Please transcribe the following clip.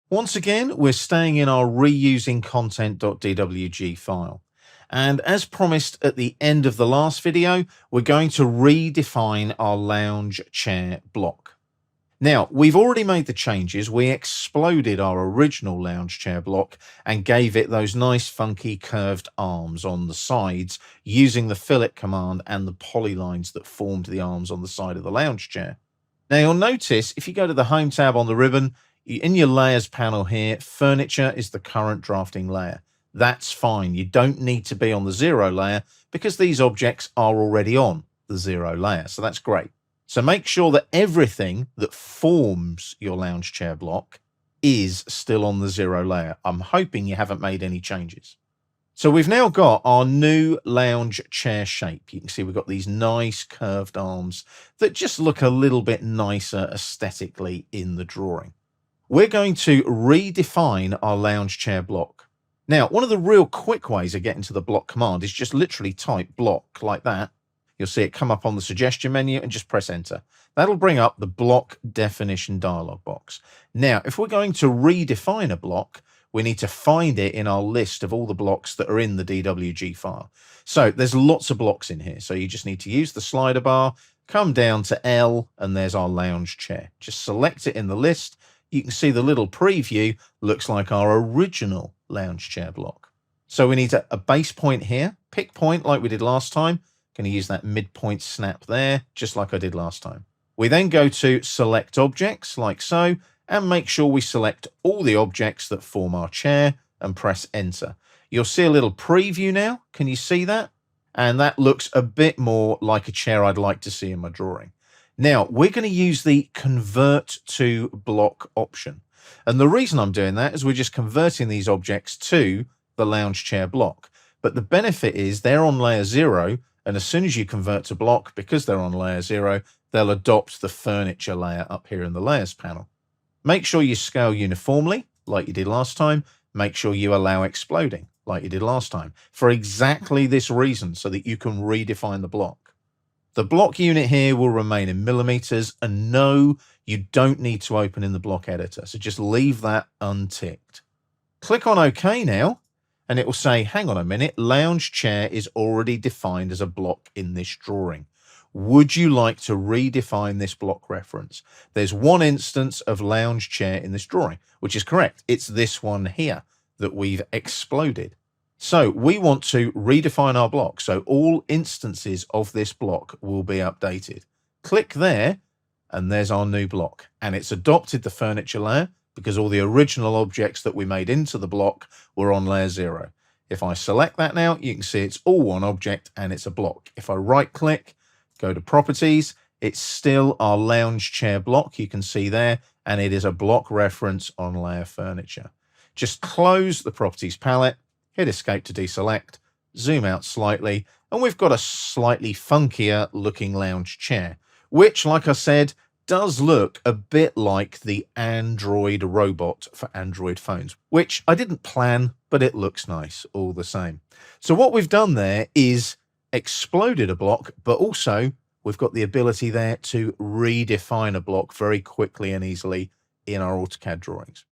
Once again, we're staying in our reusing content.dwg file. And as promised at the end of the last video, we're going to redefine our lounge chair block. Now, we've already made the changes. We exploded our original lounge chair block and gave it those nice funky curved arms on the sides using the fillet command and the polylines that formed the arms on the side of the lounge chair. Now, you'll notice if you go to the Home tab on the ribbon, in your Layers panel here, Furniture is the current drafting layer. That's fine. You don't need to be on the 0 layer because these objects are already on the 0 layer. So that's great. So make sure that everything that forms your lounge chair block is still on the 0 layer. I'm hoping you haven't made any changes. So we've now got our new lounge chair shape. You can see we've got these nice curved arms that just look a little bit nicer aesthetically in the drawing. We're going to redefine our lounge chair block. Now, one of the real quick ways of getting to the block command is just literally type block like that. You'll see it come up on the suggestion menu and just press enter. That'll bring up the block definition dialog box. Now, if we're going to redefine a block, we need to find it in our list of all the blocks that are in the DWG file. So there's lots of blocks in here. So you just need to use the slider bar, come down to L, and there's our lounge chair. Just select it in the list. You can see the little preview looks like our original lounge chair block. So we need a base point here, pick point like we did last time. Going to use that midpoint snap there, just like I did last time. We then go to select objects like so, and make sure we select all the objects that form our chair and press enter. You'll see a little preview now. Can you see that? And that looks a bit more like a chair I'd like to see in my drawing. Now, we're going to use the convert to block option. And the reason I'm doing that is we're just converting these objects to the lounge chair block. But the benefit is they're on layer 0, and as soon as you convert to block, because they're on layer 0, they'll adopt the furniture layer up here in the layers panel. Make sure you scale uniformly, like you did last time. Make sure you allow exploding, like you did last time, for exactly this reason, so that you can redefine the block. The block unit here will remain in millimeters, and no, you don't need to open in the block editor, so just leave that unticked. Click on OK now, and it will say, hang on a minute, lounge chair is already defined as a block in this drawing. Would you like to redefine this block reference? There's one instance of lounge chair in this drawing, which is correct. It's this one here that we've exploded. So we want to redefine our block. So all instances of this block will be updated. Click there, and there's our new block. And it's adopted the furniture layer because all the original objects that we made into the block were on layer 0. If I select that now, you can see it's all one object and it's a block. If I right click, go to properties, it's still our lounge chair block. You can see there, and it is a block reference on layer furniture. Just close the properties palette, hit escape to deselect, zoom out slightly, and we've got a slightly funkier looking lounge chair, which, like I said, does look a bit like the Android robot for Android phones, which I didn't plan, but it looks nice all the same. So what we've done there is exploded a block, but also we've got the ability there to redefine a block very quickly and easily in our AutoCAD drawings.